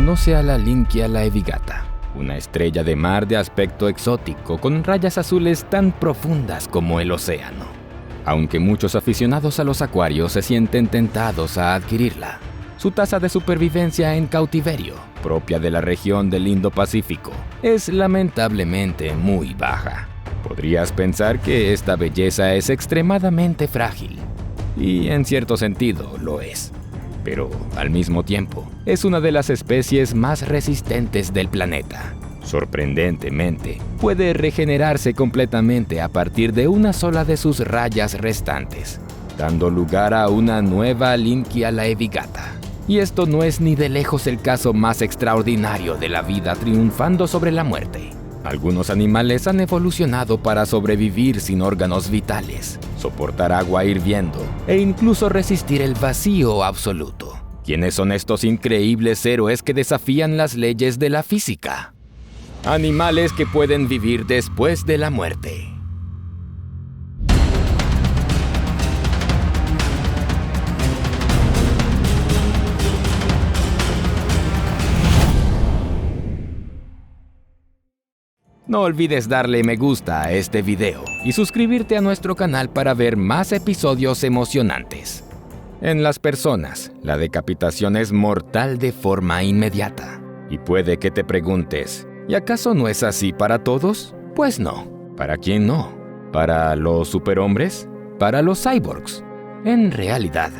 conoce a la Lynkia laevigata, una estrella de mar de aspecto exótico con rayas azules tan profundas como el océano. Aunque muchos aficionados a los acuarios se sienten tentados a adquirirla, su tasa de supervivencia en cautiverio, propia de la región del Indo-Pacífico, es lamentablemente muy baja. Podrías pensar que esta belleza es extremadamente frágil, y en cierto sentido lo es. Pero, al mismo tiempo, es una de las especies más resistentes del planeta. Sorprendentemente, puede regenerarse completamente a partir de una sola de sus rayas restantes, dando lugar a una nueva Lynkia laevigata. Y esto no es ni de lejos el caso más extraordinario de la vida triunfando sobre la muerte. Algunos animales han evolucionado para sobrevivir sin órganos vitales, soportar agua hirviendo e incluso resistir el vacío absoluto. ¿Quiénes son estos increíbles héroes que desafían las leyes de la física? Animales que pueden vivir después de la muerte. No olvides darle me gusta a este video y suscribirte a nuestro canal para ver más episodios emocionantes. En las personas, la decapitación es mortal de forma inmediata. Y puede que te preguntes, ¿y acaso no es así para todos? Pues no. ¿Para quién no? ¿Para los superhombres? ¿Para los cyborgs? En realidad,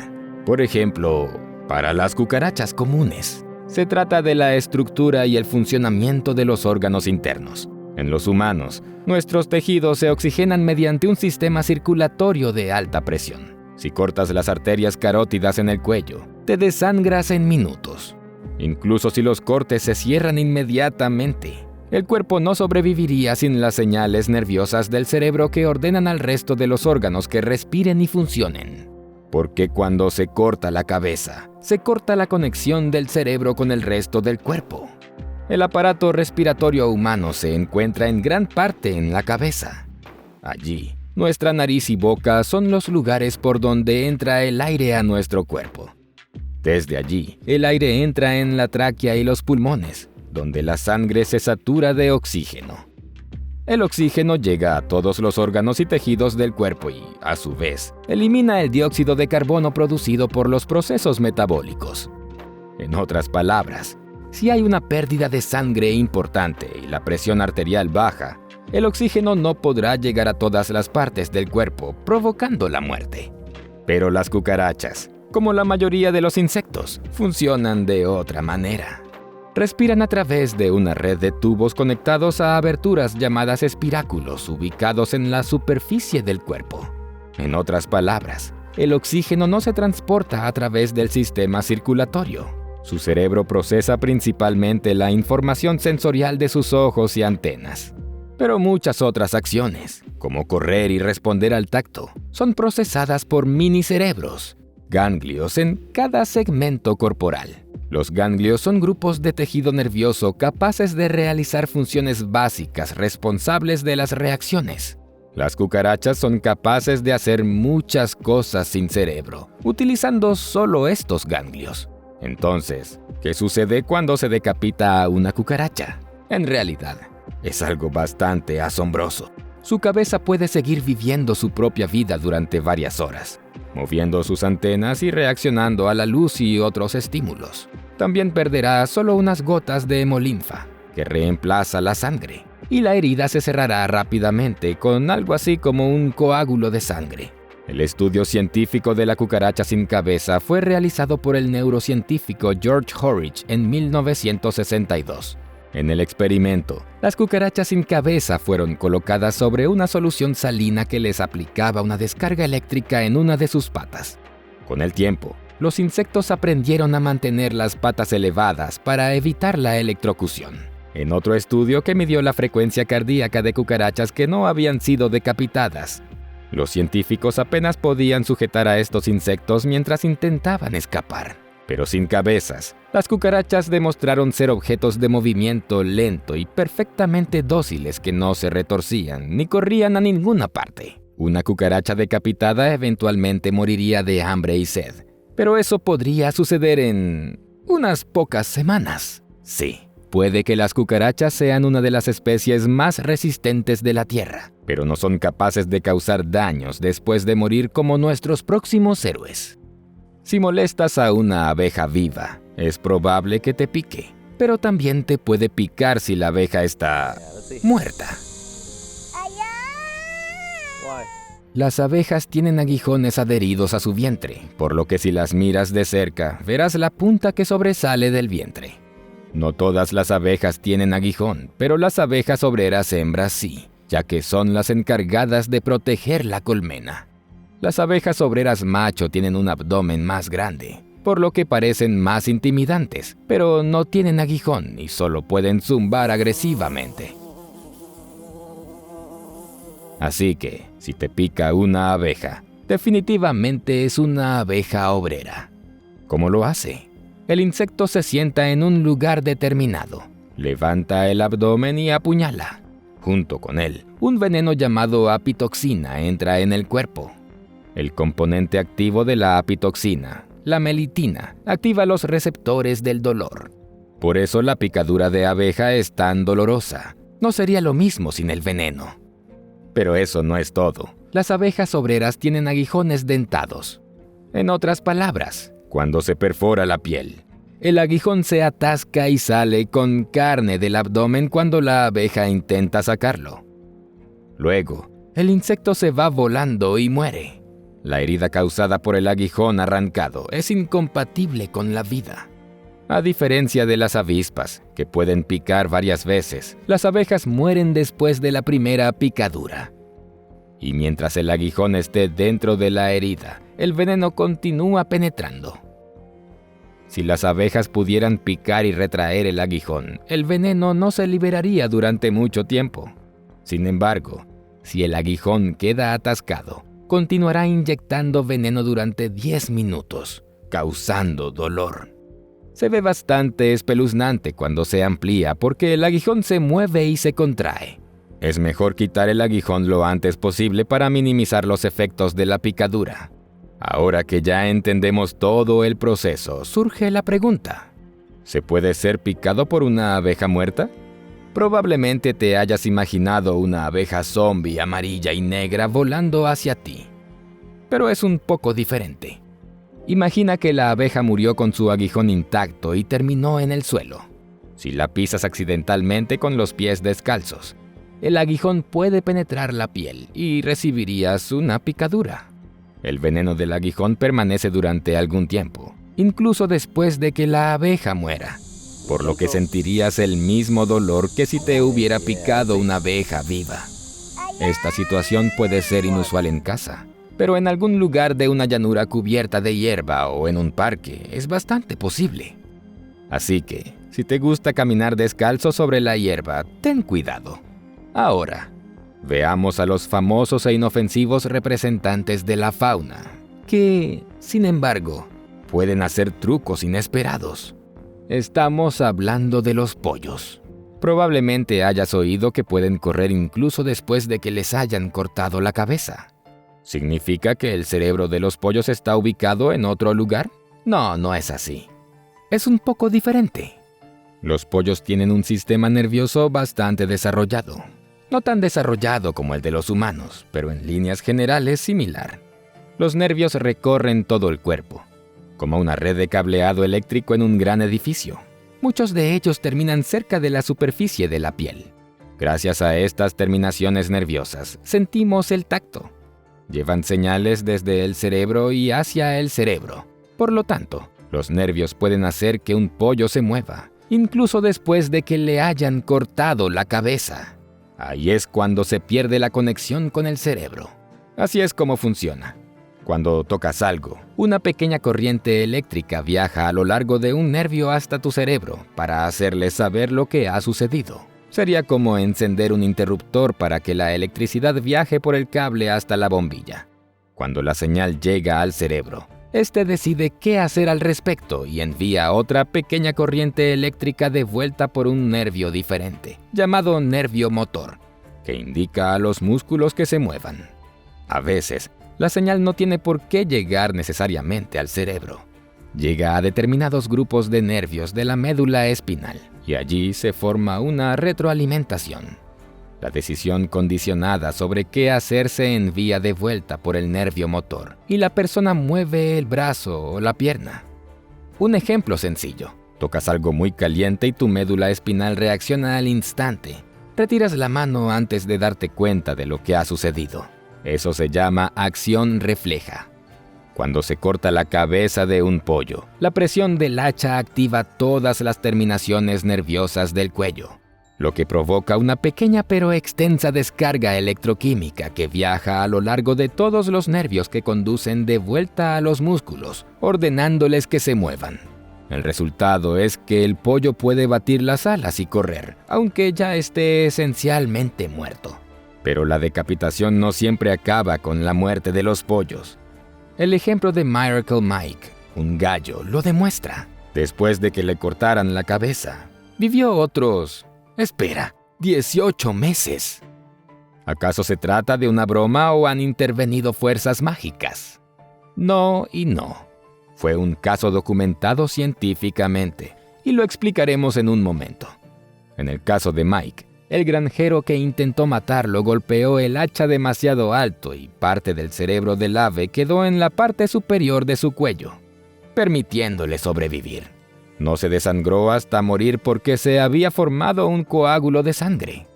por ejemplo, para las cucarachas comunes. Se trata de la estructura y el funcionamiento de los órganos internos. En los humanos, nuestros tejidos se oxigenan mediante un sistema circulatorio de alta presión. Si cortas las arterias carótidas en el cuello, te desangras en minutos. Incluso si los cortes se cierran inmediatamente, el cuerpo no sobreviviría sin las señales nerviosas del cerebro que ordenan al resto de los órganos que respiren y funcionen. Porque cuando se corta la cabeza, se corta la conexión del cerebro con el resto del cuerpo. El aparato respiratorio humano se encuentra en gran parte en la cabeza. Allí, nuestra nariz y boca son los lugares por donde entra el aire a nuestro cuerpo. Desde allí, el aire entra en la tráquea y los pulmones, donde la sangre se satura de oxígeno. El oxígeno llega a todos los órganos y tejidos del cuerpo y, a su vez, elimina el dióxido de carbono producido por los procesos metabólicos. En otras palabras, si hay una pérdida de sangre importante y la presión arterial baja, el oxígeno no podrá llegar a todas las partes del cuerpo, provocando la muerte. Pero las cucarachas, como la mayoría de los insectos, funcionan de otra manera. Respiran a través de una red de tubos conectados a aberturas llamadas espiráculos ubicados en la superficie del cuerpo. En otras palabras, el oxígeno no se transporta a través del sistema circulatorio. Su cerebro procesa principalmente la información sensorial de sus ojos y antenas. Pero muchas otras acciones, como correr y responder al tacto, son procesadas por minicerebros, ganglios en cada segmento corporal. Los ganglios son grupos de tejido nervioso capaces de realizar funciones básicas responsables de las reacciones. Las cucarachas son capaces de hacer muchas cosas sin cerebro, utilizando solo estos ganglios. Entonces, ¿qué sucede cuando se decapita a una cucaracha? En realidad, es algo bastante asombroso. Su cabeza puede seguir viviendo su propia vida durante varias horas, moviendo sus antenas y reaccionando a la luz y otros estímulos. También perderá solo unas gotas de hemolinfa, que reemplaza la sangre, y la herida se cerrará rápidamente con algo así como un coágulo de sangre. El estudio científico de la cucaracha sin cabeza fue realizado por el neurocientífico George Horwich en 1962. En el experimento, las cucarachas sin cabeza fueron colocadas sobre una solución salina que les aplicaba una descarga eléctrica en una de sus patas. Con el tiempo, los insectos aprendieron a mantener las patas elevadas para evitar la electrocución. En otro estudio que midió la frecuencia cardíaca de cucarachas que no habían sido decapitadas, los científicos apenas podían sujetar a estos insectos mientras intentaban escapar. Pero sin cabezas, las cucarachas demostraron ser objetos de movimiento lento y perfectamente dóciles que no se retorcían ni corrían a ninguna parte. Una cucaracha decapitada eventualmente moriría de hambre y sed, pero eso podría suceder en unas pocas semanas. Sí, puede que las cucarachas sean una de las especies más resistentes de la Tierra, pero no son capaces de causar daños después de morir como nuestros próximos héroes. Si molestas a una abeja viva, es probable que te pique, pero también te puede picar si la abeja está muerta. Las abejas tienen aguijones adheridos a su vientre, por lo que si las miras de cerca, verás la punta que sobresale del vientre. No todas las abejas tienen aguijón, pero las abejas obreras hembras sí, ya que son las encargadas de proteger la colmena. Las abejas obreras macho tienen un abdomen más grande, por lo que parecen más intimidantes, pero no tienen aguijón y solo pueden zumbar agresivamente. Así que, si te pica una abeja, definitivamente es una abeja obrera. ¿Cómo lo hace? El insecto se sienta en un lugar determinado, levanta el abdomen y apuñala. Junto con él, un veneno llamado apitoxina entra en el cuerpo. El componente activo de la apitoxina, la melitina, activa los receptores del dolor. Por eso la picadura de abeja es tan dolorosa. No sería lo mismo sin el veneno. Pero eso no es todo. Las abejas obreras tienen aguijones dentados. En otras palabras, cuando se perfora la piel, el aguijón se atasca y sale con carne del abdomen cuando la abeja intenta sacarlo. Luego, el insecto se va volando y muere. La herida causada por el aguijón arrancado es incompatible con la vida. A diferencia de las avispas, que pueden picar varias veces, las abejas mueren después de la primera picadura. Y mientras el aguijón esté dentro de la herida, el veneno continúa penetrando. Si las abejas pudieran picar y retraer el aguijón, el veneno no se liberaría durante mucho tiempo. Sin embargo, si el aguijón queda atascado, continuará inyectando veneno durante 10 minutos, causando dolor. Se ve bastante espeluznante cuando se amplía porque el aguijón se mueve y se contrae. Es mejor quitar el aguijón lo antes posible para minimizar los efectos de la picadura. Ahora que ya entendemos todo el proceso, surge la pregunta: ¿se puede ser picado por una abeja muerta? Probablemente te hayas imaginado una abeja zombie amarilla y negra volando hacia ti. Pero es un poco diferente. Imagina que la abeja murió con su aguijón intacto y terminó en el suelo. Si la pisas accidentalmente con los pies descalzos, el aguijón puede penetrar la piel y recibirías una picadura. El veneno del aguijón permanece durante algún tiempo, incluso después de que la abeja muera, por lo que sentirías el mismo dolor que si te hubiera picado una abeja viva. Esta situación puede ser inusual en casa, pero en algún lugar de una llanura cubierta de hierba o en un parque es bastante posible. Así que, si te gusta caminar descalzo sobre la hierba, ten cuidado. Ahora, veamos a los famosos e inofensivos representantes de la fauna, que, sin embargo, pueden hacer trucos inesperados. Estamos hablando de los pollos. Probablemente hayas oído que pueden correr incluso después de que les hayan cortado la cabeza. ¿Significa que el cerebro de los pollos está ubicado en otro lugar? No, no es así. Es un poco diferente. Los pollos tienen un sistema nervioso bastante desarrollado. No tan desarrollado como el de los humanos, pero en líneas generales similar. Los nervios recorren todo el cuerpo, como una red de cableado eléctrico en un gran edificio. Muchos de ellos terminan cerca de la superficie de la piel. Gracias a estas terminaciones nerviosas, sentimos el tacto. Llevan señales desde el cerebro y hacia el cerebro. Por lo tanto, los nervios pueden hacer que un pollo se mueva, incluso después de que le hayan cortado la cabeza. Ahí es cuando se pierde la conexión con el cerebro. Así es como funciona. Cuando tocas algo, una pequeña corriente eléctrica viaja a lo largo de un nervio hasta tu cerebro para hacerle saber lo que ha sucedido. Sería como encender un interruptor para que la electricidad viaje por el cable hasta la bombilla. Cuando la señal llega al cerebro, este decide qué hacer al respecto y envía otra pequeña corriente eléctrica de vuelta por un nervio diferente, llamado nervio motor, que indica a los músculos que se muevan. A veces, la señal no tiene por qué llegar necesariamente al cerebro. Llega a determinados grupos de nervios de la médula espinal, y allí se forma una retroalimentación. La decisión condicionada sobre qué hacer se envía de vuelta por el nervio motor y la persona mueve el brazo o la pierna. Un ejemplo sencillo: tocas algo muy caliente y tu médula espinal reacciona al instante. Retiras la mano antes de darte cuenta de lo que ha sucedido. Eso se llama acción refleja. Cuando se corta la cabeza de un pollo, la presión del hacha activa todas las terminaciones nerviosas del cuello, lo que provoca una pequeña pero extensa descarga electroquímica que viaja a lo largo de todos los nervios que conducen de vuelta a los músculos, ordenándoles que se muevan. El resultado es que el pollo puede batir las alas y correr, aunque ya esté esencialmente muerto. Pero la decapitación no siempre acaba con la muerte de los pollos. El ejemplo de Miracle Mike, un gallo, lo demuestra. Después de que le cortaran la cabeza, vivió otros, 18 meses. ¿Acaso se trata de una broma o han intervenido fuerzas mágicas? No y no. Fue un caso documentado científicamente, y lo explicaremos en un momento. En el caso de Mike, el granjero que intentó matarlo golpeó el hacha demasiado alto y parte del cerebro del ave quedó en la parte superior de su cuello, permitiéndole sobrevivir. No se desangró hasta morir porque se había formado un coágulo de sangre.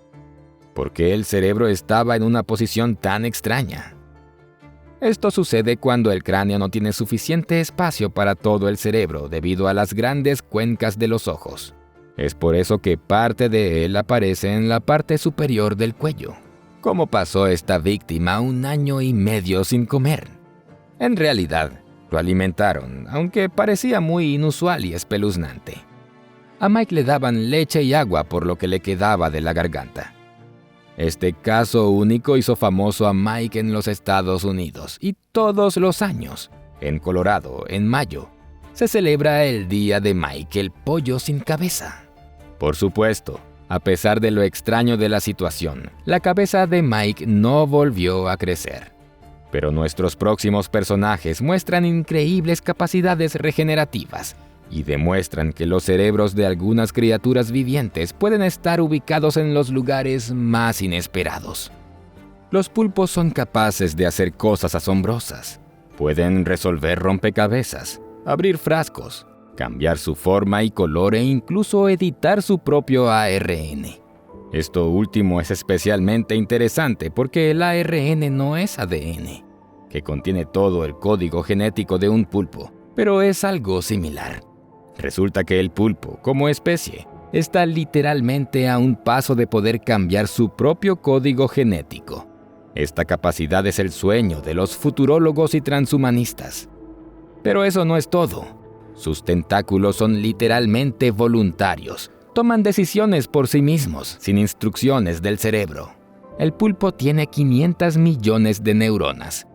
¿Por qué el cerebro estaba en una posición tan extraña? Esto sucede cuando el cráneo no tiene suficiente espacio para todo el cerebro debido a las grandes cuencas de los ojos. Es por eso que parte de él aparece en la parte superior del cuello. ¿Cómo pasó esta víctima 1 año y medio sin comer? En realidad, lo alimentaron, aunque parecía muy inusual y espeluznante. A Mike le daban leche y agua por lo que le quedaba de la garganta. Este caso único hizo famoso a Mike en los Estados Unidos y todos los años, en Colorado, en mayo, se celebra el Día de Mike, el pollo sin cabeza. Por supuesto, a pesar de lo extraño de la situación, la cabeza de Mike no volvió a crecer. Pero nuestros próximos personajes muestran increíbles capacidades regenerativas y demuestran que los cerebros de algunas criaturas vivientes pueden estar ubicados en los lugares más inesperados. Los pulpos son capaces de hacer cosas asombrosas. Pueden resolver rompecabezas, abrir frascos, cambiar su forma y color e incluso editar su propio ARN. Esto último es especialmente interesante porque el ARN no es ADN, que contiene todo el código genético de un pulpo, pero es algo similar. Resulta que el pulpo, como especie, está literalmente a un paso de poder cambiar su propio código genético. Esta capacidad es el sueño de los futurólogos y transhumanistas. Pero eso no es todo. Sus tentáculos son literalmente voluntarios. Toman decisiones por sí mismos, sin instrucciones del cerebro. El pulpo tiene 500 millones de neuronas,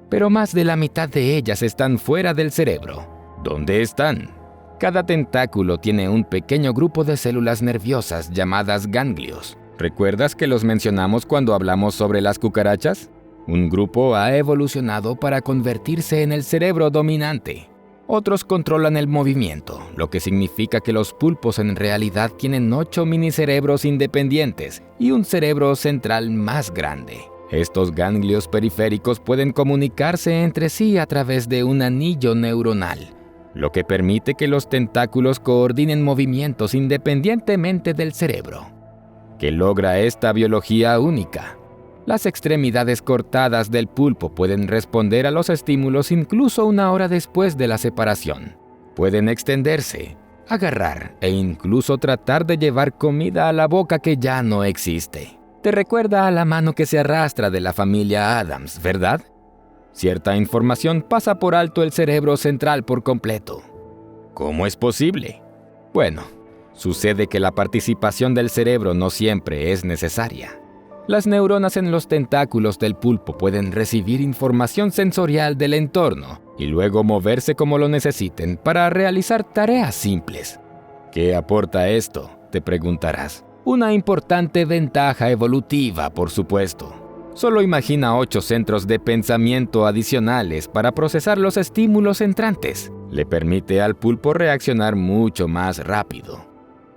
pero más de la mitad de ellas están fuera del cerebro. ¿Dónde están? Cada tentáculo tiene un pequeño grupo de células nerviosas llamadas ganglios. ¿Recuerdas que los mencionamos cuando hablamos sobre las cucarachas? Un grupo ha evolucionado para convertirse en el cerebro dominante. Otros controlan el movimiento, lo que significa que los pulpos en realidad tienen 8 minicerebros independientes y un cerebro central más grande. Estos ganglios periféricos pueden comunicarse entre sí a través de un anillo neuronal, lo que permite que los tentáculos coordinen movimientos independientemente del cerebro. ¿Qué logra esta biología única? Las extremidades cortadas del pulpo pueden responder a los estímulos incluso 1 hora después de la separación. Pueden extenderse, agarrar e incluso tratar de llevar comida a la boca que ya no existe. Te recuerda a la mano que se arrastra de la familia Addams, ¿verdad? Cierta información pasa por alto el cerebro central por completo. ¿Cómo es posible? Bueno, sucede que la participación del cerebro no siempre es necesaria. Las neuronas en los tentáculos del pulpo pueden recibir información sensorial del entorno y luego moverse como lo necesiten para realizar tareas simples. ¿Qué aporta esto?, te preguntarás. Una importante ventaja evolutiva, por supuesto. Solo imagina 8 centros de pensamiento adicionales para procesar los estímulos entrantes. Le permite al pulpo reaccionar mucho más rápido.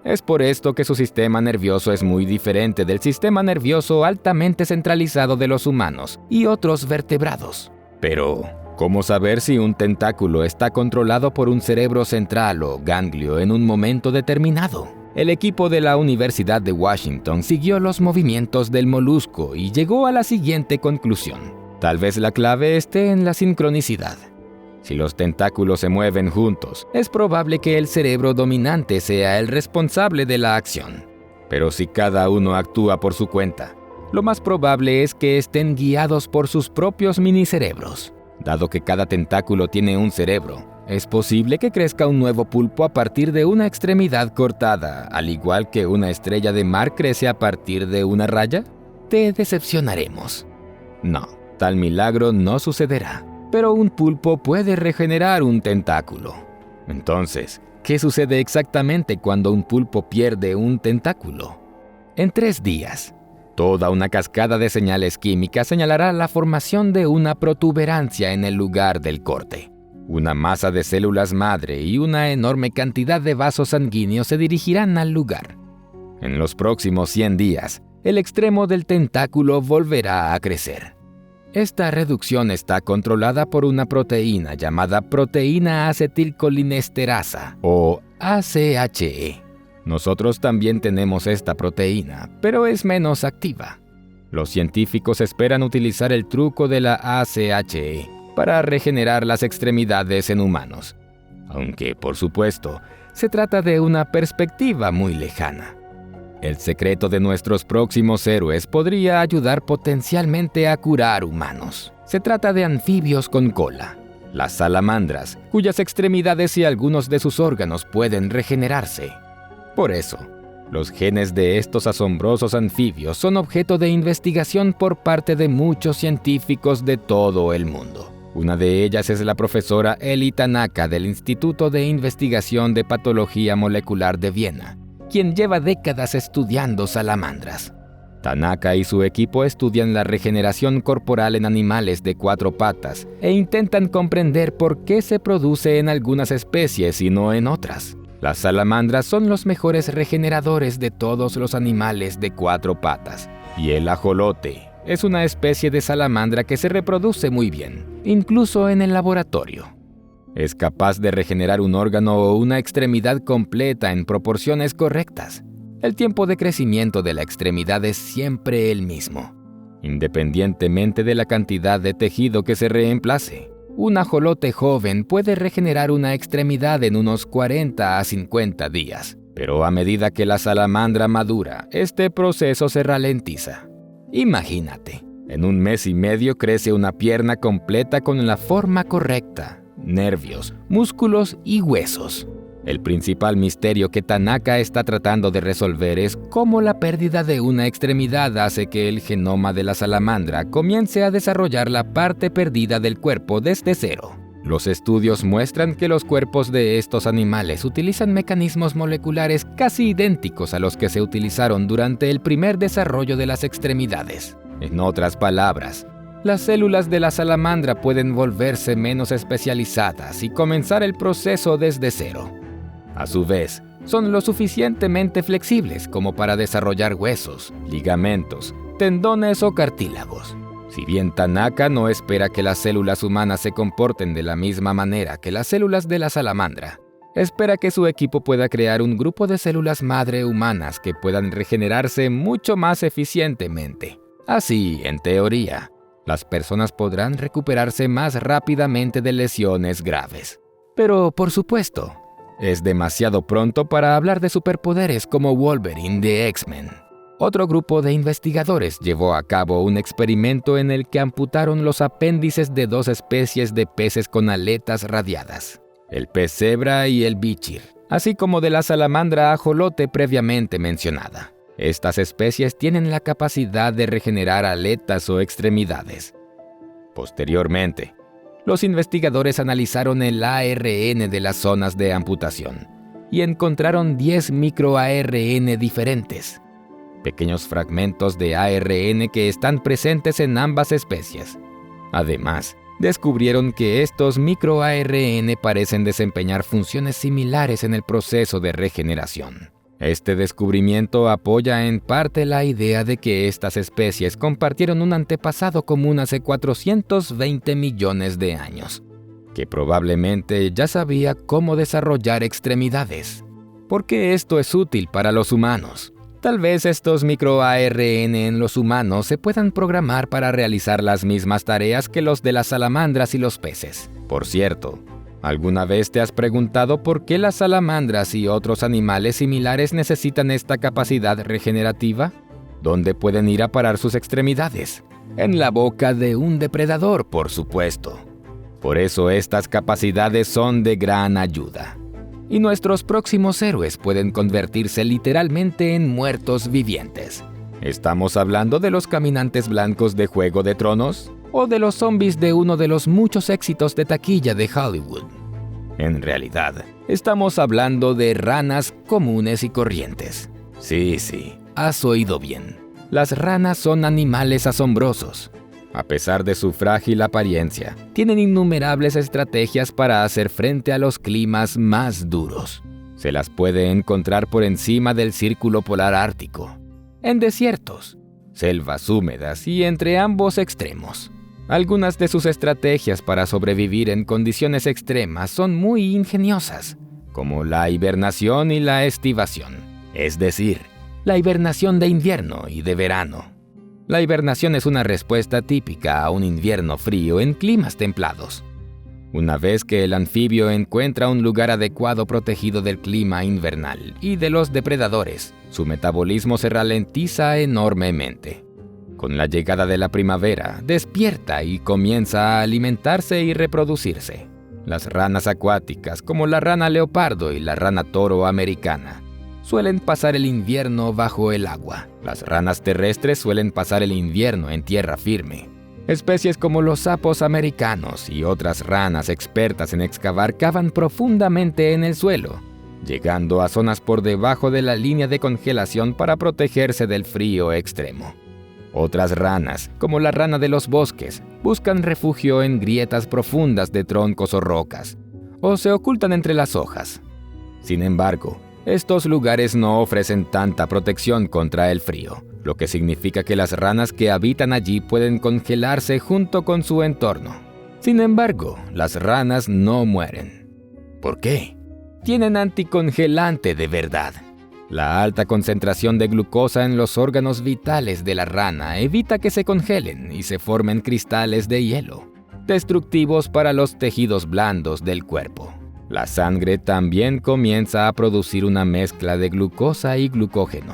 Es por esto que su sistema nervioso es muy diferente del sistema nervioso altamente centralizado de los humanos y otros vertebrados. Pero, ¿cómo saber si un tentáculo está controlado por un cerebro central o ganglio en un momento determinado? El equipo de la Universidad de Washington siguió los movimientos del molusco y llegó a la siguiente conclusión. Tal vez la clave esté en la sincronicidad. Si los tentáculos se mueven juntos, es probable que el cerebro dominante sea el responsable de la acción. Pero si cada uno actúa por su cuenta, lo más probable es que estén guiados por sus propios minicerebros. Dado que cada tentáculo tiene un cerebro, ¿es posible que crezca un nuevo pulpo a partir de una extremidad cortada, al igual que una estrella de mar crece a partir de una raya? Te decepcionaremos. No, tal milagro no sucederá. Pero un pulpo puede regenerar un tentáculo. Entonces, ¿qué sucede exactamente cuando un pulpo pierde un tentáculo? En 3 días, toda una cascada de señales químicas señalará la formación de una protuberancia en el lugar del corte. Una masa de células madre y una enorme cantidad de vasos sanguíneos se dirigirán al lugar. En los próximos 100 días, el extremo del tentáculo volverá a crecer. Esta reducción está controlada por una proteína llamada proteína acetilcolinesterasa o ACHE. Nosotros también tenemos esta proteína, pero es menos activa. Los científicos esperan utilizar el truco de la ACHE para regenerar las extremidades en humanos, aunque, por supuesto, se trata de una perspectiva muy lejana. El secreto de nuestros próximos héroes podría ayudar potencialmente a curar humanos. Se trata de anfibios con cola, las salamandras, cuyas extremidades y algunos de sus órganos pueden regenerarse. Por eso, los genes de estos asombrosos anfibios son objeto de investigación por parte de muchos científicos de todo el mundo. Una de ellas es la profesora Eli Tanaka del Instituto de Investigación de Patología Molecular de Viena, quien lleva décadas estudiando salamandras. Tanaka y su equipo estudian la regeneración corporal en animales de 4 patas e intentan comprender por qué se produce en algunas especies y no en otras. Las salamandras son los mejores regeneradores de todos los animales de 4 patas, y el ajolote es una especie de salamandra que se reproduce muy bien, incluso en el laboratorio. Es capaz de regenerar un órgano o una extremidad completa en proporciones correctas. El tiempo de crecimiento de la extremidad es siempre el mismo, independientemente de la cantidad de tejido que se reemplace. Un ajolote joven puede regenerar una extremidad en unos 40 a 50 días, pero a medida que la salamandra madura, este proceso se ralentiza. Imagínate, en 1 mes y medio crece una pierna completa con la forma correcta, nervios, músculos y huesos. El principal misterio que Tanaka está tratando de resolver es cómo la pérdida de una extremidad hace que el genoma de la salamandra comience a desarrollar la parte perdida del cuerpo desde cero. Los estudios muestran que los cuerpos de estos animales utilizan mecanismos moleculares casi idénticos a los que se utilizaron durante el primer desarrollo de las extremidades. En otras palabras, las células de la salamandra pueden volverse menos especializadas y comenzar el proceso desde cero. A su vez, son lo suficientemente flexibles como para desarrollar huesos, ligamentos, tendones o cartílagos. Si bien Tanaka no espera que las células humanas se comporten de la misma manera que las células de la salamandra, espera que su equipo pueda crear un grupo de células madre humanas que puedan regenerarse mucho más eficientemente. Así, en teoría, las personas podrán recuperarse más rápidamente de lesiones graves. Pero, por supuesto, es demasiado pronto para hablar de superpoderes como Wolverine de X-Men. Otro grupo de investigadores llevó a cabo un experimento en el que amputaron los apéndices de 2 especies de peces con aletas radiadas, el pez cebra y el bichir, así como de la salamandra ajolote previamente mencionada. Estas especies tienen la capacidad de regenerar aletas o extremidades. Posteriormente, los investigadores analizaron el ARN de las zonas de amputación y encontraron 10 microARN diferentes, pequeños fragmentos de ARN que están presentes en ambas especies. Además, descubrieron que estos microARN parecen desempeñar funciones similares en el proceso de regeneración. Este descubrimiento apoya en parte la idea de que estas especies compartieron un antepasado común hace 420 millones de años, que probablemente ya sabía cómo desarrollar extremidades. ¿Por qué esto es útil para los humanos? Tal vez estos microARN en los humanos se puedan programar para realizar las mismas tareas que los de las salamandras y los peces. Por cierto, ¿alguna vez te has preguntado por qué las salamandras y otros animales similares necesitan esta capacidad regenerativa? ¿Dónde pueden ir a parar sus extremidades? En la boca de un depredador, por supuesto. Por eso estas capacidades son de gran ayuda. Y nuestros próximos héroes pueden convertirse literalmente en muertos vivientes. ¿Estamos hablando de los caminantes blancos de Juego de Tronos? ¿O de los zombies de uno de los muchos éxitos de taquilla de Hollywood? En realidad, estamos hablando de ranas comunes y corrientes. Sí, has oído bien. Las ranas son animales asombrosos. A pesar de su frágil apariencia, tienen innumerables estrategias para hacer frente a los climas más duros. Se las puede encontrar por encima del círculo polar ártico, en desiertos, selvas húmedas y entre ambos extremos. Algunas de sus estrategias para sobrevivir en condiciones extremas son muy ingeniosas, como la hibernación y la estivación, es decir, la hibernación de invierno y de verano. La hibernación es una respuesta típica a un invierno frío en climas templados. Una vez que el anfibio encuentra un lugar adecuado protegido del clima invernal y de los depredadores, su metabolismo se ralentiza enormemente. Con la llegada de la primavera, despierta y comienza a alimentarse y reproducirse. Las ranas acuáticas, como la rana leopardo y la rana toro americana, suelen pasar el invierno bajo el agua. Las ranas terrestres suelen pasar el invierno en tierra firme. Especies como los sapos americanos y otras ranas expertas en excavar cavan profundamente en el suelo, llegando a zonas por debajo de la línea de congelación para protegerse del frío extremo. Otras ranas, como la rana de los bosques, buscan refugio en grietas profundas de troncos o rocas, o se ocultan entre las hojas. Sin embargo, estos lugares no ofrecen tanta protección contra el frío, lo que significa que las ranas que habitan allí pueden congelarse junto con su entorno. Sin embargo, las ranas no mueren. ¿Por qué? Tienen anticongelante de verdad. La alta concentración de glucosa en los órganos vitales de la rana evita que se congelen y se formen cristales de hielo, destructivos para los tejidos blandos del cuerpo. La sangre también comienza a producir una mezcla de glucosa y glucógeno.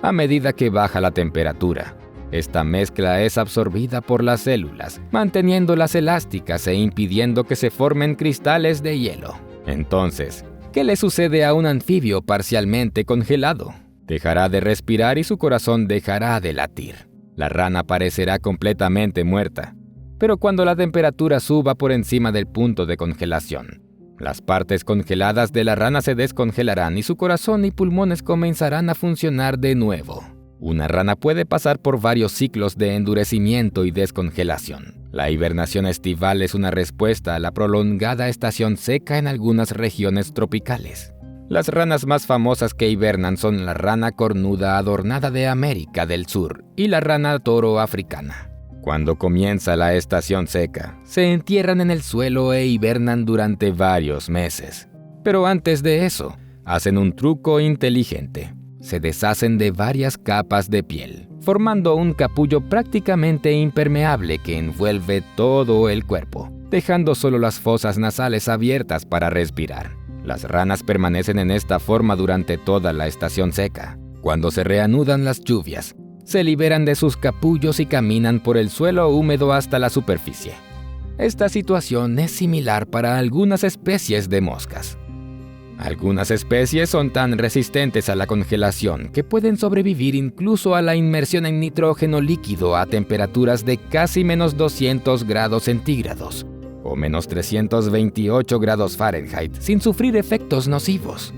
A medida que baja la temperatura, esta mezcla es absorbida por las células, manteniéndolas elásticas e impidiendo que se formen cristales de hielo. Entonces, ¿qué le sucede a un anfibio parcialmente congelado? Dejará de respirar y su corazón dejará de latir. La rana parecerá completamente muerta, pero cuando la temperatura suba por encima del punto de congelación, las partes congeladas de la rana se descongelarán y su corazón y pulmones comenzarán a funcionar de nuevo. Una rana puede pasar por varios ciclos de endurecimiento y descongelación. La hibernación estival es una respuesta a la prolongada estación seca en algunas regiones tropicales. Las ranas más famosas que hibernan son la rana cornuda adornada de América del Sur y la rana toro africana. Cuando comienza la estación seca, se entierran en el suelo e hibernan durante varios meses. Pero antes de eso, hacen un truco inteligente. Se deshacen de varias capas de piel, formando un capullo prácticamente impermeable que envuelve todo el cuerpo, dejando solo las fosas nasales abiertas para respirar. Las ranas permanecen en esta forma durante toda la estación seca. Cuando se reanudan las lluvias, se liberan de sus capullos y caminan por el suelo húmedo hasta la superficie. Esta situación es similar para algunas especies de moscas. Algunas especies son tan resistentes a la congelación que pueden sobrevivir incluso a la inmersión en nitrógeno líquido a temperaturas de casi menos 200 grados centígrados o menos 328 grados Fahrenheit sin sufrir efectos nocivos.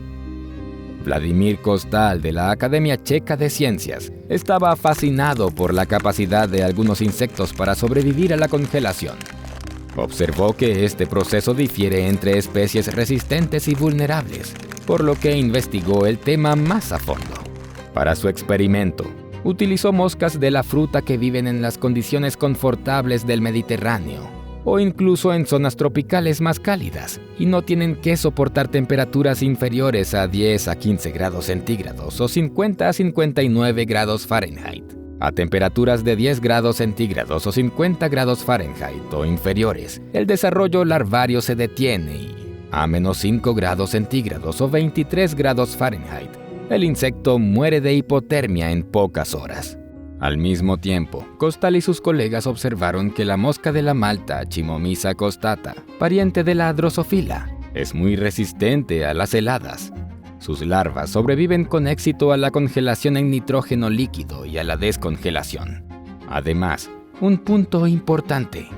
Vladimir Kostal, de la Academia Checa de Ciencias, estaba fascinado por la capacidad de algunos insectos para sobrevivir a la congelación. Observó que este proceso difiere entre especies resistentes y vulnerables, por lo que investigó el tema más a fondo. Para su experimento, utilizó moscas de la fruta que viven en las condiciones confortables del Mediterráneo, o incluso en zonas tropicales más cálidas, y no tienen que soportar temperaturas inferiores a 10 a 15 grados centígrados o 50 a 59 grados Fahrenheit. A temperaturas de 10 grados centígrados o 50 grados Fahrenheit o inferiores, el desarrollo larvario se detiene y, a menos 5 grados centígrados o 23 grados Fahrenheit, el insecto muere de hipotermia en pocas horas. Al mismo tiempo, Costal y sus colegas observaron que la mosca de la malta Chimomysa costata, pariente de la Drosophila, es muy resistente a las heladas. Sus larvas sobreviven con éxito a la congelación en nitrógeno líquido y a la descongelación. Además, un punto importante.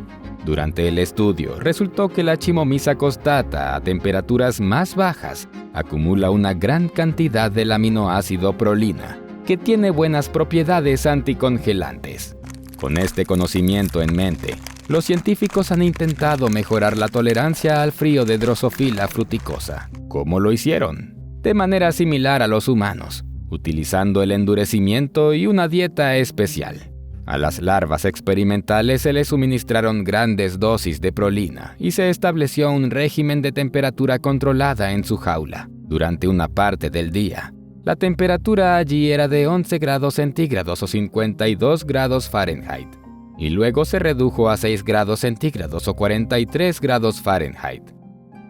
Durante el estudio, resultó que la Chimomysa costata a temperaturas más bajas acumula una gran cantidad del aminoácido prolina, que tiene buenas propiedades anticongelantes. Con este conocimiento en mente, los científicos han intentado mejorar la tolerancia al frío de Drosophila fruticosa. ¿Cómo lo hicieron? De manera similar a los humanos, utilizando el endurecimiento y una dieta especial. A las larvas experimentales se les suministraron grandes dosis de prolina y se estableció un régimen de temperatura controlada en su jaula. Durante una parte del día, la temperatura allí era de 11 grados centígrados o 52 grados Fahrenheit, y luego se redujo a 6 grados centígrados o 43 grados Fahrenheit.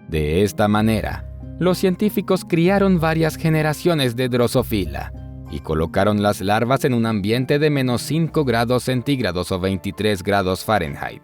De esta manera, los científicos criaron varias generaciones de Drosophila y colocaron las larvas en un ambiente de menos 5 grados centígrados o 23 grados Fahrenheit.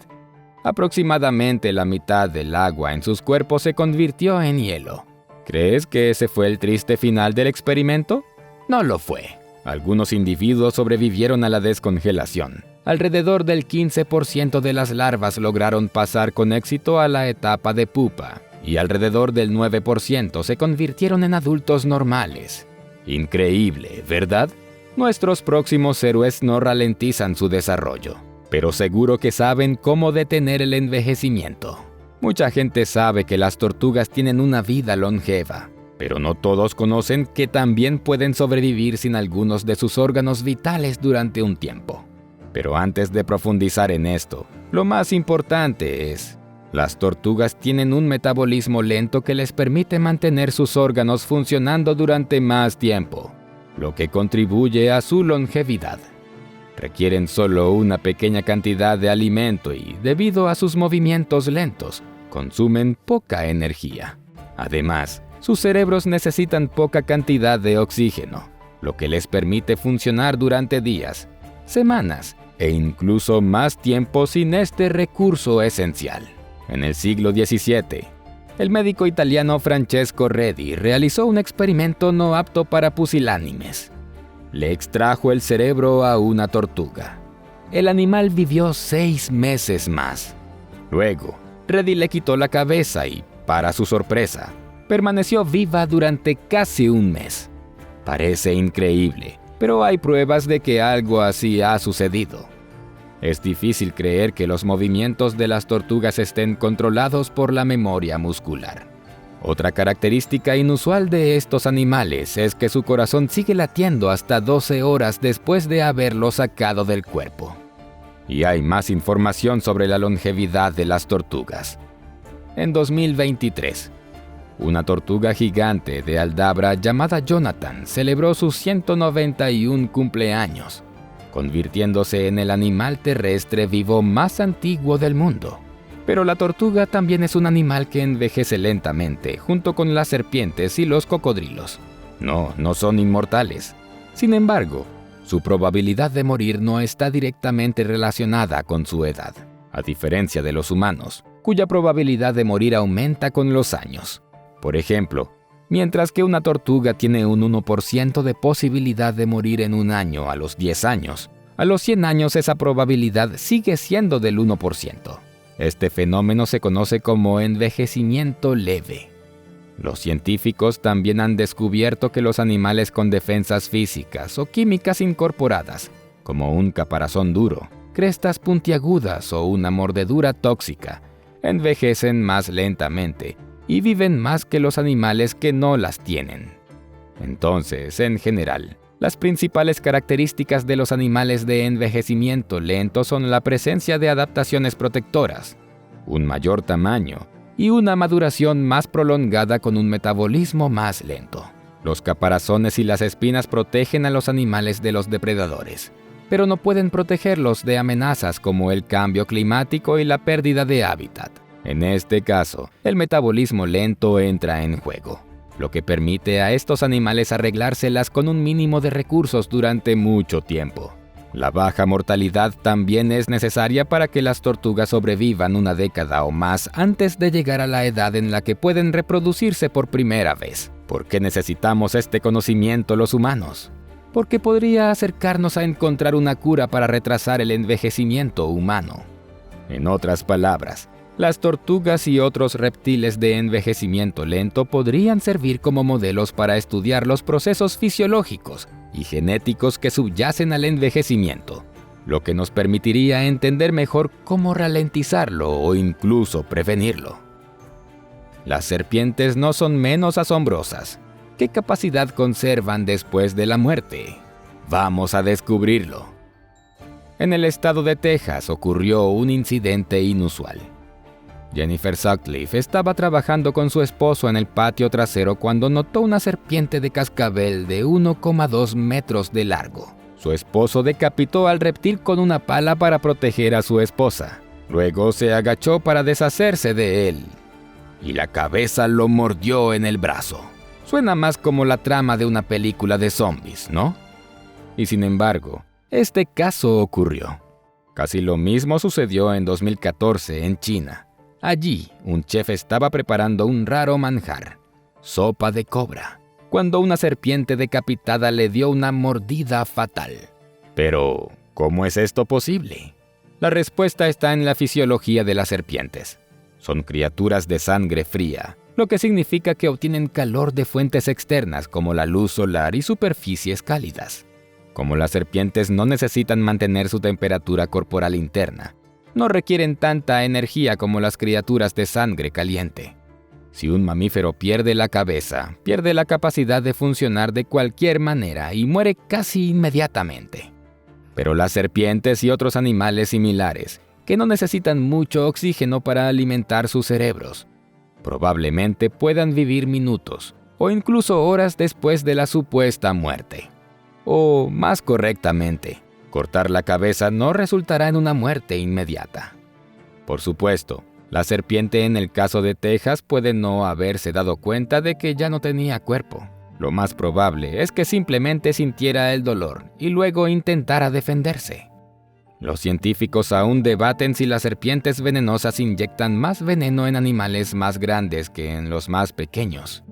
Aproximadamente la mitad del agua en sus cuerpos se convirtió en hielo. ¿Crees que ese fue el triste final del experimento? No lo fue. Algunos individuos sobrevivieron a la descongelación. Alrededor del 15% de las larvas lograron pasar con éxito a la etapa de pupa, y alrededor del 9% se convirtieron en adultos normales. Increíble, ¿verdad? Nuestros próximos héroes no ralentizan su desarrollo, pero seguro que saben cómo detener el envejecimiento. Mucha gente sabe que las tortugas tienen una vida longeva, pero no todos conocen que también pueden sobrevivir sin algunos de sus órganos vitales durante un tiempo. Pero antes de profundizar en esto, lo más importante es: las tortugas tienen un metabolismo lento que les permite mantener sus órganos funcionando durante más tiempo, lo que contribuye a su longevidad. Requieren solo una pequeña cantidad de alimento y, debido a sus movimientos lentos, consumen poca energía. Además, sus cerebros necesitan poca cantidad de oxígeno, lo que les permite funcionar durante días, semanas e incluso más tiempo sin este recurso esencial. En el siglo XVII, el médico italiano Francesco Redi realizó un experimento no apto para pusilánimes. Le extrajo el cerebro a una tortuga. El animal vivió 6 meses más. Luego, Redi le quitó la cabeza y, para su sorpresa, permaneció viva durante casi un mes. Parece increíble, pero hay pruebas de que algo así ha sucedido. Es difícil creer que los movimientos de las tortugas estén controlados por la memoria muscular. Otra característica inusual de estos animales es que su corazón sigue latiendo hasta 12 horas después de haberlo sacado del cuerpo. Y hay más información sobre la longevidad de las tortugas. En 2023, una tortuga gigante de Aldabra llamada Jonathan celebró sus 191 cumpleaños, convirtiéndose en el animal terrestre vivo más antiguo del mundo. Pero la tortuga también es un animal que envejece lentamente, junto con las serpientes y los cocodrilos. No son inmortales. Sin embargo, su probabilidad de morir no está directamente relacionada con su edad, a diferencia de los humanos, cuya probabilidad de morir aumenta con los años. Por ejemplo, mientras que una tortuga tiene un 1% de posibilidad de morir en un año a los 10 años, a los 100 años esa probabilidad sigue siendo del 1%. Este fenómeno se conoce como envejecimiento leve. Los científicos también han descubierto que los animales con defensas físicas o químicas incorporadas, como un caparazón duro, crestas puntiagudas o una mordedura tóxica, envejecen más lentamente y viven más que los animales que no las tienen. Entonces, en general, las principales características de los animales de envejecimiento lento son la presencia de adaptaciones protectoras, un mayor tamaño y una maduración más prolongada con un metabolismo más lento. Los caparazones y las espinas protegen a los animales de los depredadores, pero no pueden protegerlos de amenazas como el cambio climático y la pérdida de hábitat. En este caso, el metabolismo lento entra en juego, lo que permite a estos animales arreglárselas con un mínimo de recursos durante mucho tiempo. La baja mortalidad también es necesaria para que las tortugas sobrevivan una década o más antes de llegar a la edad en la que pueden reproducirse por primera vez. ¿Por qué necesitamos este conocimiento los humanos? Porque podría acercarnos a encontrar una cura para retrasar el envejecimiento humano. En otras palabras, las tortugas y otros reptiles de envejecimiento lento podrían servir como modelos para estudiar los procesos fisiológicos y genéticos que subyacen al envejecimiento, lo que nos permitiría entender mejor cómo ralentizarlo o incluso prevenirlo. Las serpientes no son menos asombrosas. ¿Qué capacidad conservan después de la muerte? Vamos a descubrirlo. En el estado de Texas ocurrió un incidente inusual. Jennifer Sutcliffe estaba trabajando con su esposo en el patio trasero cuando notó una serpiente de cascabel de 1,2 metros de largo. Su esposo decapitó al reptil con una pala para proteger a su esposa. Luego se agachó para deshacerse de él, y la cabeza lo mordió en el brazo. Suena más como la trama de una película de zombies, ¿no? Y sin embargo, este caso ocurrió. Casi lo mismo sucedió en 2014 en China. Allí, un chef estaba preparando un raro manjar, sopa de cobra, cuando una serpiente decapitada le dio una mordida fatal. Pero, ¿cómo es esto posible? La respuesta está en la fisiología de las serpientes. Son criaturas de sangre fría, lo que significa que obtienen calor de fuentes externas como la luz solar y superficies cálidas. Como las serpientes no necesitan mantener su temperatura corporal interna, no requieren tanta energía como las criaturas de sangre caliente. Si un mamífero pierde la cabeza, pierde la capacidad de funcionar de cualquier manera y muere casi inmediatamente. Pero las serpientes y otros animales similares, que no necesitan mucho oxígeno para alimentar sus cerebros, probablemente puedan vivir minutos o incluso horas después de la supuesta muerte. O, más correctamente, cortar la cabeza no resultará en una muerte inmediata. Por supuesto, la serpiente en el caso de Texas puede no haberse dado cuenta de que ya no tenía cuerpo. Lo más probable es que simplemente sintiera el dolor y luego intentara defenderse. Los científicos aún debaten si las serpientes venenosas inyectan más veneno en animales más grandes que en los más pequeños,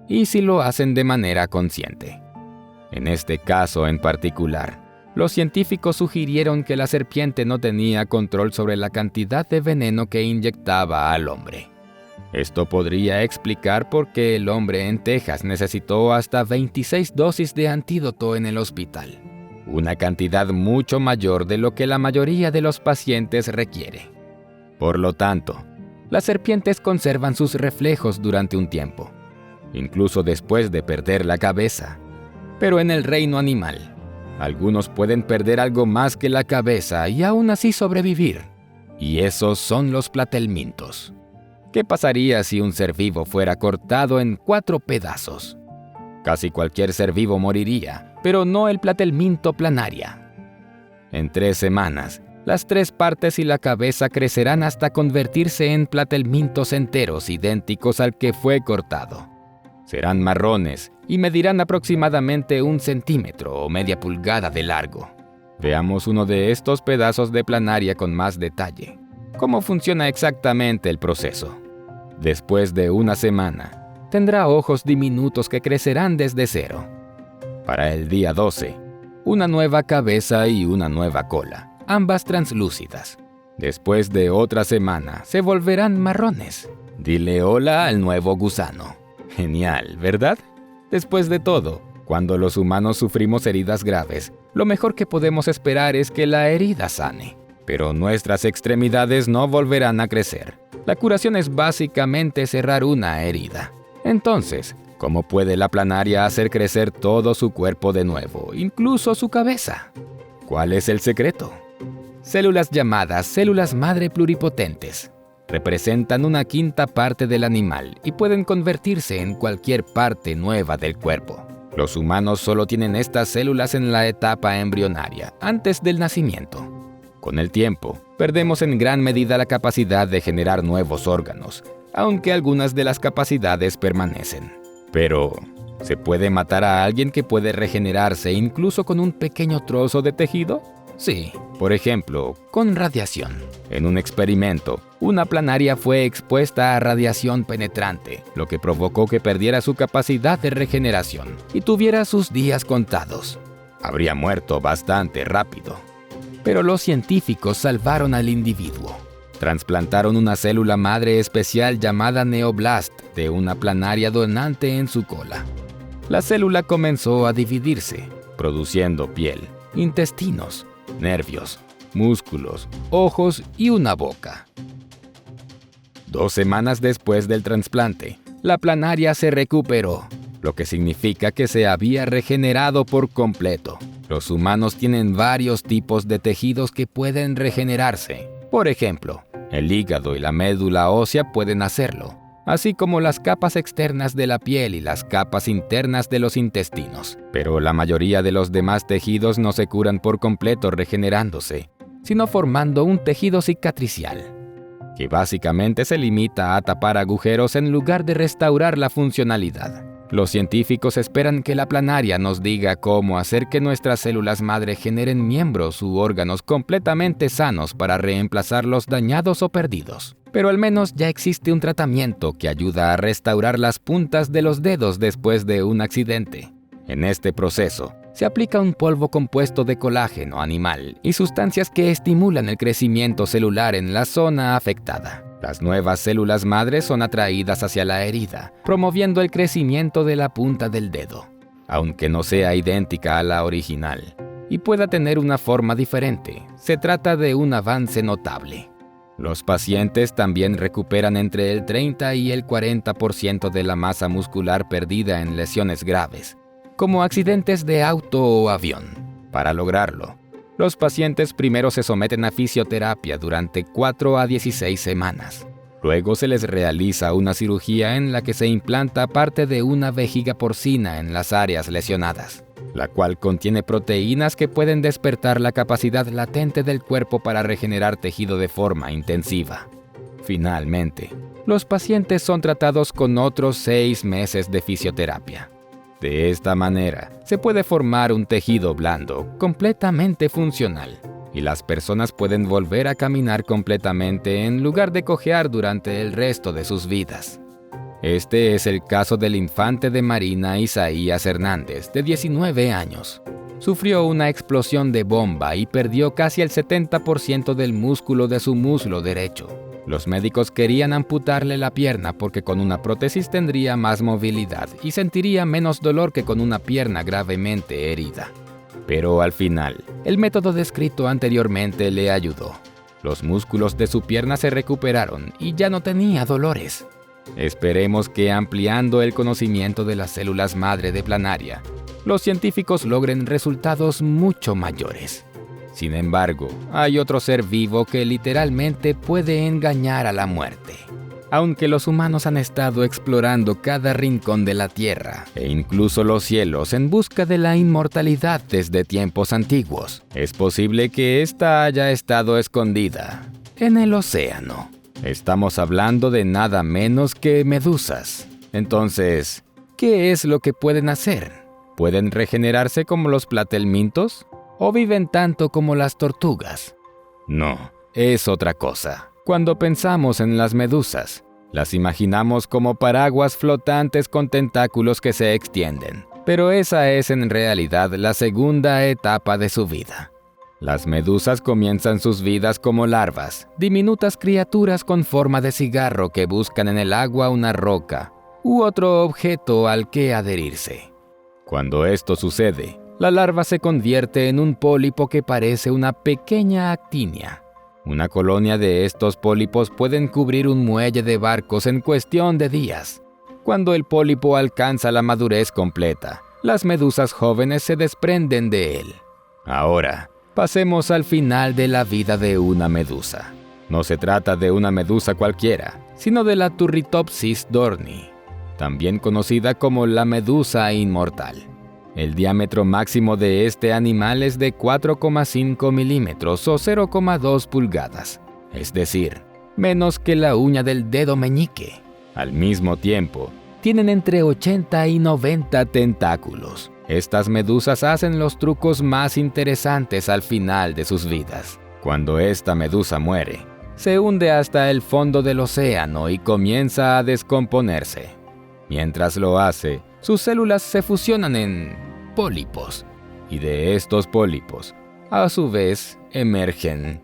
y si lo hacen de manera consciente. En este caso en particular, los científicos sugirieron que la serpiente no tenía control sobre la cantidad de veneno que inyectaba al hombre. Esto podría explicar por qué el hombre en Texas necesitó hasta 26 dosis de antídoto en el hospital, una cantidad mucho mayor de lo que la mayoría de los pacientes requiere. Por lo tanto, las serpientes conservan sus reflejos durante un tiempo, incluso después de perder la cabeza. Pero en el reino animal, algunos pueden perder algo más que la cabeza y aún así sobrevivir. Y esos son los platelmintos. ¿Qué pasaría si un ser vivo fuera cortado en 4 pedazos? Casi cualquier ser vivo moriría, pero no el platelminto planaria. En 3 semanas, las 3 partes y la cabeza crecerán hasta convertirse en platelmintos enteros idénticos al que fue cortado. Serán marrones y medirán aproximadamente 1 centímetro o media pulgada de largo. Veamos uno de estos pedazos de planaria con más detalle. ¿Cómo funciona exactamente el proceso? Después de 1 semana, tendrá ojos diminutos que crecerán desde cero. Para el día 12, una nueva cabeza y una nueva cola, ambas translúcidas. Después de otra semana, se volverán marrones. Dile hola al nuevo gusano. Genial, ¿verdad? Después de todo, cuando los humanos sufrimos heridas graves, lo mejor que podemos esperar es que la herida sane. Pero nuestras extremidades no volverán a crecer. La curación es básicamente cerrar una herida. Entonces, ¿cómo puede la planaria hacer crecer todo su cuerpo de nuevo, incluso su cabeza? ¿Cuál es el secreto? Células llamadas células madre pluripotentes representan una quinta parte del animal y pueden convertirse en cualquier parte nueva del cuerpo. Los humanos solo tienen estas células en la etapa embrionaria, antes del nacimiento. Con el tiempo, perdemos en gran medida la capacidad de generar nuevos órganos, aunque algunas de las capacidades permanecen. Pero, ¿se puede matar a alguien que puede regenerarse incluso con un pequeño trozo de tejido? Sí, por ejemplo, con radiación. En un experimento, una planaria fue expuesta a radiación penetrante, lo que provocó que perdiera su capacidad de regeneración y tuviera sus días contados. Habría muerto bastante rápido. Pero los científicos salvaron al individuo. Transplantaron una célula madre especial llamada neoblast de una planaria donante en su cola. La célula comenzó a dividirse, produciendo piel, intestinos, nervios, músculos, ojos y una boca. 2 semanas después del trasplante, la planaria se recuperó, lo que significa que se había regenerado por completo. Los humanos tienen varios tipos de tejidos que pueden regenerarse. Por ejemplo, el hígado y la médula ósea pueden hacerlo, así como las capas externas de la piel y las capas internas de los intestinos. Pero la mayoría de los demás tejidos no se curan por completo regenerándose, sino formando un tejido cicatricial, que básicamente se limita a tapar agujeros en lugar de restaurar la funcionalidad. Los científicos esperan que la planaria nos diga cómo hacer que nuestras células madre generen miembros u órganos completamente sanos para reemplazar los dañados o perdidos. Pero al menos ya existe un tratamiento que ayuda a restaurar las puntas de los dedos después de un accidente. En este proceso, se aplica un polvo compuesto de colágeno animal y sustancias que estimulan el crecimiento celular en la zona afectada. Las nuevas células madres son atraídas hacia la herida, promoviendo el crecimiento de la punta del dedo, aunque no sea idéntica a la original y pueda tener una forma diferente. Se trata de un avance notable. Los pacientes también recuperan entre el 30 y el 40% de la masa muscular perdida en lesiones graves, como accidentes de auto o avión. Para lograrlo, los pacientes primero se someten a fisioterapia durante 4 a 16 semanas. Luego se les realiza una cirugía en la que se implanta parte de una vejiga porcina en las áreas lesionadas, la cual contiene proteínas que pueden despertar la capacidad latente del cuerpo para regenerar tejido de forma intensiva. Finalmente, los pacientes son tratados con otros 6 meses de fisioterapia. De esta manera, se puede formar un tejido blando, completamente funcional, y las personas pueden volver a caminar completamente en lugar de cojear durante el resto de sus vidas. Este es el caso del infante de Marina Isaías Hernández, de 19 años. Sufrió una explosión de bomba y perdió casi el 70% del músculo de su muslo derecho. Los médicos querían amputarle la pierna porque con una prótesis tendría más movilidad y sentiría menos dolor que con una pierna gravemente herida. Pero al final, el método descrito anteriormente le ayudó. Los músculos de su pierna se recuperaron y ya no tenía dolores. Esperemos que ampliando el conocimiento de las células madre de planaria, los científicos logren resultados mucho mayores. Sin embargo, hay otro ser vivo que literalmente puede engañar a la muerte. Aunque los humanos han estado explorando cada rincón de la Tierra e incluso los cielos en busca de la inmortalidad desde tiempos antiguos, es posible que ésta haya estado escondida en el océano. Estamos hablando de nada menos que medusas. Entonces, ¿qué es lo que pueden hacer? ¿Pueden regenerarse como los platelmintos? ¿O viven tanto como las tortugas? No, es otra cosa. Cuando pensamos en las medusas, las imaginamos como paraguas flotantes con tentáculos que se extienden. Pero esa es en realidad la segunda etapa de su vida. Las medusas comienzan sus vidas como larvas, diminutas criaturas con forma de cigarro que buscan en el agua una roca u otro objeto al que adherirse. Cuando esto sucede, la larva se convierte en un pólipo que parece una pequeña actinia. Una colonia de estos pólipos pueden cubrir un muelle de barcos en cuestión de días. Cuando el pólipo alcanza la madurez completa, las medusas jóvenes se desprenden de él. Ahora, pasemos al final de la vida de una medusa. No se trata de una medusa cualquiera, sino de la Turritopsis dohrnii, también conocida como la medusa inmortal. El diámetro máximo de este animal es de 4,5 milímetros o 0,2 pulgadas, es decir, menos que la uña del dedo meñique. Al mismo tiempo, tienen entre 80 y 90 tentáculos. Estas medusas hacen los trucos más interesantes al final de sus vidas. Cuando esta medusa muere, se hunde hasta el fondo del océano y comienza a descomponerse. Mientras lo hace, sus células se fusionan en pólipos, y de estos pólipos, a su vez, emergen,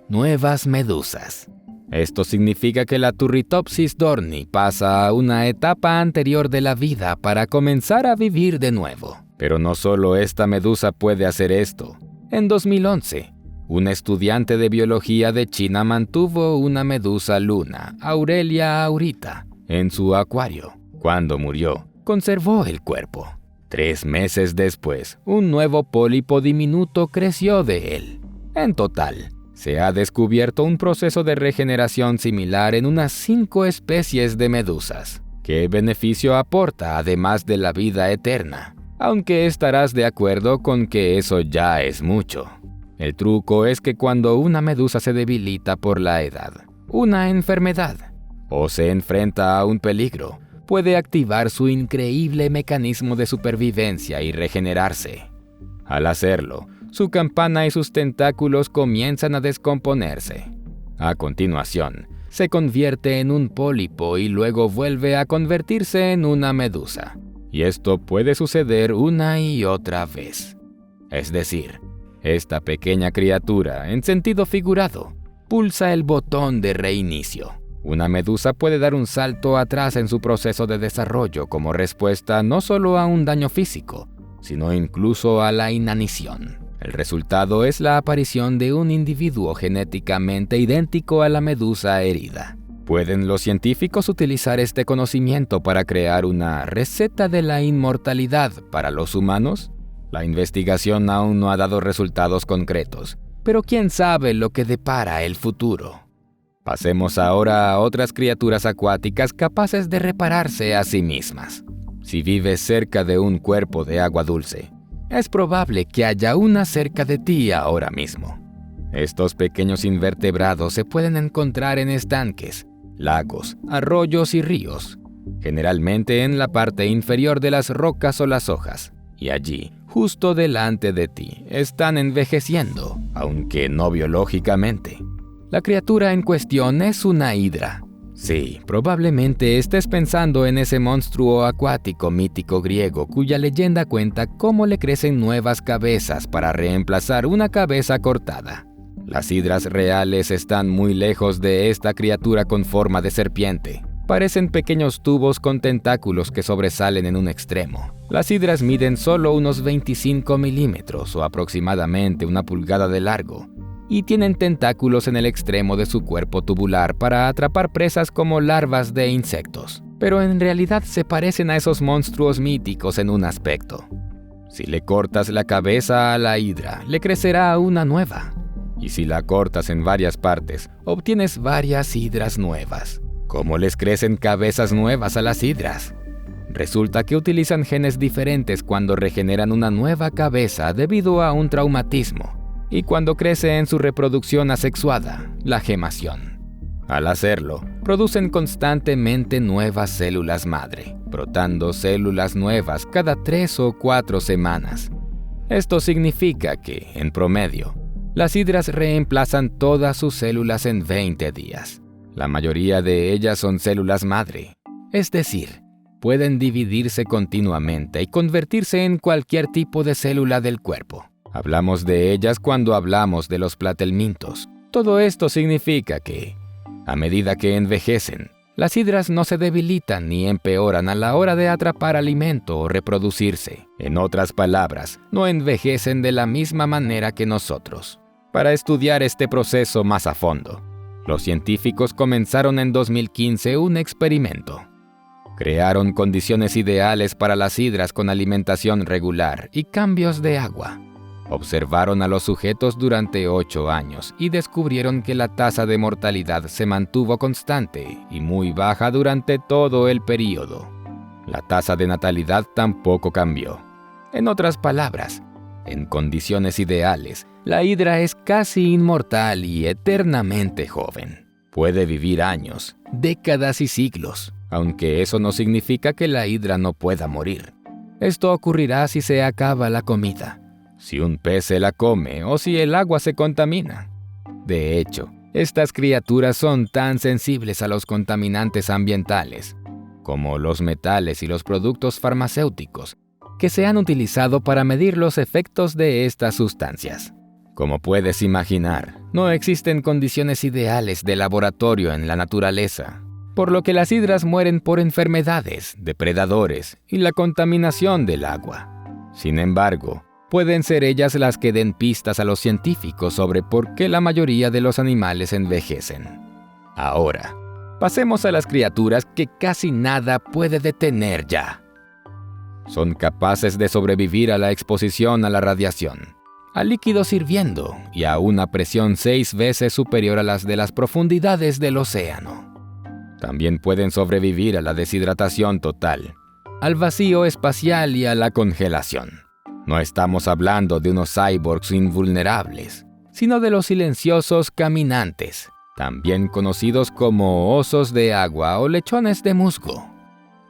nuevas medusas. Esto significa que la Turritopsis dohrnii pasa a una etapa anterior de la vida para comenzar a vivir de nuevo. Pero no solo esta medusa puede hacer esto. En 2011, un estudiante de biología de China mantuvo una medusa luna, Aurelia aurita, en su acuario. Cuando murió, conservó el cuerpo. 3 meses después, un nuevo pólipo diminuto creció de él. En total, se ha descubierto un proceso de regeneración similar en unas 5 especies de medusas. ¿Qué beneficio aporta además de la vida eterna? Aunque estarás de acuerdo con que eso ya es mucho. El truco es que cuando una medusa se debilita por la edad, una enfermedad, o se enfrenta a un peligro, puede activar su increíble mecanismo de supervivencia y regenerarse. Al hacerlo, su campana y sus tentáculos comienzan a descomponerse. A continuación, se convierte en un pólipo y luego vuelve a convertirse en una medusa. Y esto puede suceder una y otra vez. Es decir, esta pequeña criatura, en sentido figurado, pulsa el botón de reinicio. Una medusa puede dar un salto atrás en su proceso de desarrollo como respuesta no solo a un daño físico, sino incluso a la inanición. El resultado es la aparición de un individuo genéticamente idéntico a la medusa herida. ¿Pueden los científicos utilizar este conocimiento para crear una receta de la inmortalidad para los humanos? La investigación aún no ha dado resultados concretos, pero quién sabe lo que depara el futuro. Pasemos ahora a otras criaturas acuáticas capaces de repararse a sí mismas. Si vives cerca de un cuerpo de agua dulce, es probable que haya una cerca de ti ahora mismo. Estos pequeños invertebrados se pueden encontrar en estanques, lagos, arroyos y ríos, generalmente en la parte inferior de las rocas o las hojas, y allí, justo delante de ti, están envejeciendo, aunque no biológicamente. La criatura en cuestión es una hidra. Sí, probablemente estés pensando en ese monstruo acuático mítico griego cuya leyenda cuenta cómo le crecen nuevas cabezas para reemplazar una cabeza cortada. Las hidras reales están muy lejos de esta criatura con forma de serpiente. Parecen pequeños tubos con tentáculos que sobresalen en un extremo. Las hidras miden solo unos 25 milímetros o aproximadamente 1 pulgada de largo, y tienen tentáculos en el extremo de su cuerpo tubular para atrapar presas como larvas de insectos. Pero en realidad se parecen a esos monstruos míticos en un aspecto. Si le cortas la cabeza a la hidra, le crecerá una nueva. Y si la cortas en varias partes, obtienes varias hidras nuevas. ¿Cómo les crecen cabezas nuevas a las hidras? Resulta que utilizan genes diferentes cuando regeneran una nueva cabeza debido a un traumatismo, y cuando crece en su reproducción asexuada, la gemación. Al hacerlo, producen constantemente nuevas células madre, brotando células nuevas cada 3 o 4 semanas. Esto significa que, en promedio, las hidras reemplazan todas sus células en 20 días. La mayoría de ellas son células madre, es decir, pueden dividirse continuamente y convertirse en cualquier tipo de célula del cuerpo. Hablamos de ellas cuando hablamos de los platelmintos. Todo esto significa que, a medida que envejecen, las hidras no se debilitan ni empeoran a la hora de atrapar alimento o reproducirse. En otras palabras, no envejecen de la misma manera que nosotros. Para estudiar este proceso más a fondo, los científicos comenzaron en 2015 un experimento. Crearon condiciones ideales para las hidras con alimentación regular y cambios de agua. Observaron a los sujetos durante 8 años y descubrieron que la tasa de mortalidad se mantuvo constante y muy baja durante todo el período. La tasa de natalidad tampoco cambió. En otras palabras, en condiciones ideales, la hidra es casi inmortal y eternamente joven. Puede vivir años, décadas y siglos, aunque eso no significa que la hidra no pueda morir. Esto ocurrirá si se acaba la comida, si un pez se la come o si el agua se contamina. De hecho, estas criaturas son tan sensibles a los contaminantes ambientales, como los metales y los productos farmacéuticos, que se han utilizado para medir los efectos de estas sustancias. Como puedes imaginar, no existen condiciones ideales de laboratorio en la naturaleza, por lo que las hidras mueren por enfermedades, depredadores y la contaminación del agua. Sin embargo, pueden ser ellas las que den pistas a los científicos sobre por qué la mayoría de los animales envejecen. Ahora, pasemos a las criaturas que casi nada puede detener ya. Son capaces de sobrevivir a la exposición a la radiación, a líquidos hirviendo y a una presión 6 veces superior a las de las profundidades del océano. También pueden sobrevivir a la deshidratación total, al vacío espacial y a la congelación. No estamos hablando de unos cyborgs invulnerables, sino de los silenciosos caminantes, también conocidos como osos de agua o lechones de musgo.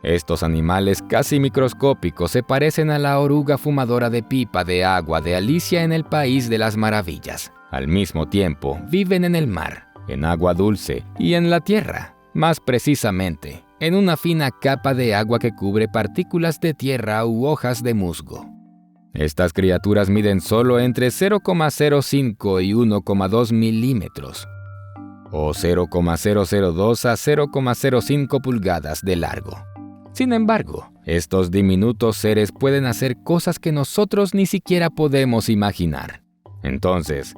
Estos animales casi microscópicos se parecen a la oruga fumadora de pipa de agua de Alicia en el País de las Maravillas. Al mismo tiempo, viven en el mar, en agua dulce y en la tierra, más precisamente, en una fina capa de agua que cubre partículas de tierra u hojas de musgo. Estas criaturas miden solo entre 0,05 y 1,2 milímetros, o 0,002 a 0,05 pulgadas de largo. Sin embargo, estos diminutos seres pueden hacer cosas que nosotros ni siquiera podemos imaginar. Entonces,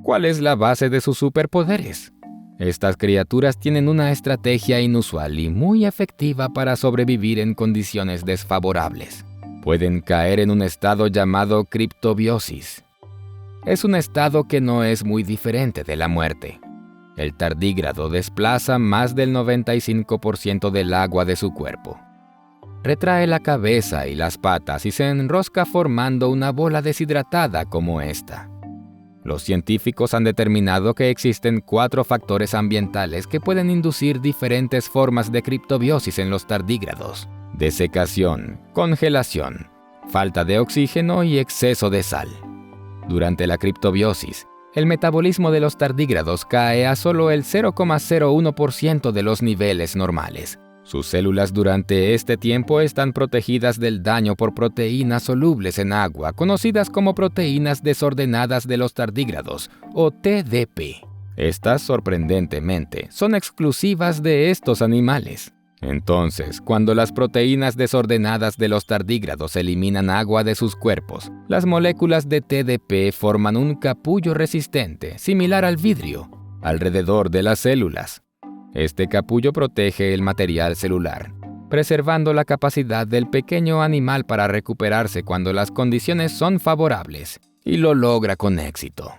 ¿cuál es la base de sus superpoderes? Estas criaturas tienen una estrategia inusual y muy efectiva para sobrevivir en condiciones desfavorables. Pueden caer en un estado llamado criptobiosis. Es un estado que no es muy diferente de la muerte. El tardígrado desplaza más del 95% del agua de su cuerpo. Retrae la cabeza y las patas y se enrosca formando una bola deshidratada como esta. Los científicos han determinado que existen 4 factores ambientales que pueden inducir diferentes formas de criptobiosis en los tardígrados: desecación, congelación, falta de oxígeno y exceso de sal. Durante la criptobiosis, el metabolismo de los tardígrados cae a solo el 0,01% de los niveles normales. Sus células durante este tiempo están protegidas del daño por proteínas solubles en agua, conocidas como proteínas desordenadas de los tardígrados, o TDP. Estas, sorprendentemente, son exclusivas de estos animales. Entonces, cuando las proteínas desordenadas de los tardígrados eliminan agua de sus cuerpos, las moléculas de TDP forman un capullo resistente, similar al vidrio, alrededor de las células. Este capullo protege el material celular, preservando la capacidad del pequeño animal para recuperarse cuando las condiciones son favorables, y lo logra con éxito.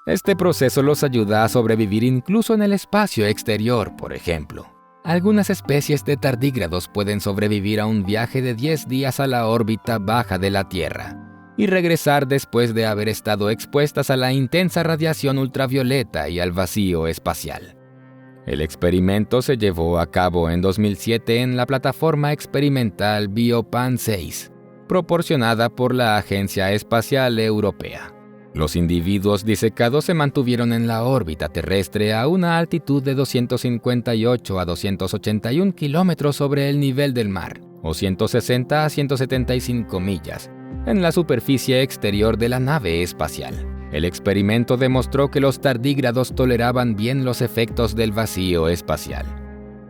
Este proceso los ayuda a sobrevivir incluso en el espacio exterior, por ejemplo. Algunas especies de tardígrados pueden sobrevivir a un viaje de 10 días a la órbita baja de la Tierra y regresar después de haber estado expuestas a la intensa radiación ultravioleta y al vacío espacial. El experimento se llevó a cabo en 2007 en la plataforma experimental Biopan 6, proporcionada por la Agencia Espacial Europea. Los individuos disecados se mantuvieron en la órbita terrestre a una altitud de 258 a 281 kilómetros sobre el nivel del mar, o 160 a 175 millas, en la superficie exterior de la nave espacial. El experimento demostró que los tardígrados toleraban bien los efectos del vacío espacial.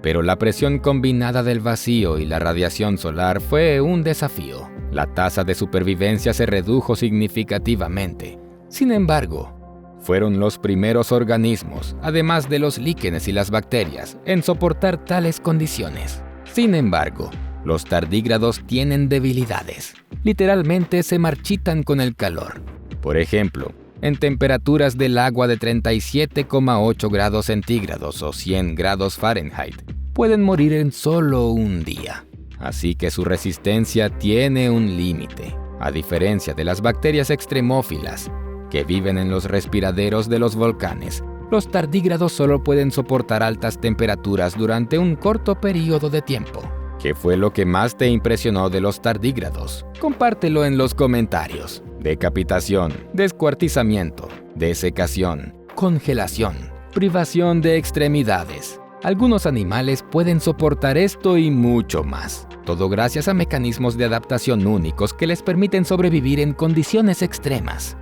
Pero la presión combinada del vacío y la radiación solar fue un desafío. La tasa de supervivencia se redujo significativamente. Sin embargo, fueron los primeros organismos, además de los líquenes y las bacterias, en soportar tales condiciones. Sin embargo, los tardígrados tienen debilidades. Literalmente se marchitan con el calor. Por ejemplo, en temperaturas del agua de 37,8 grados centígrados o 100 grados Fahrenheit, pueden morir en solo un día. Así que su resistencia tiene un límite, a diferencia de las bacterias extremófilas, que viven en los respiraderos de los volcanes. Los tardígrados solo pueden soportar altas temperaturas durante un corto periodo de tiempo. ¿Qué fue lo que más te impresionó de los tardígrados? Compártelo en los comentarios. Decapitación, descuartizamiento, desecación, congelación, privación de extremidades. Algunos animales pueden soportar esto y mucho más. Todo gracias a mecanismos de adaptación únicos que les permiten sobrevivir en condiciones extremas.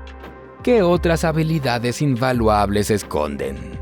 ¿Qué otras habilidades invaluables esconden?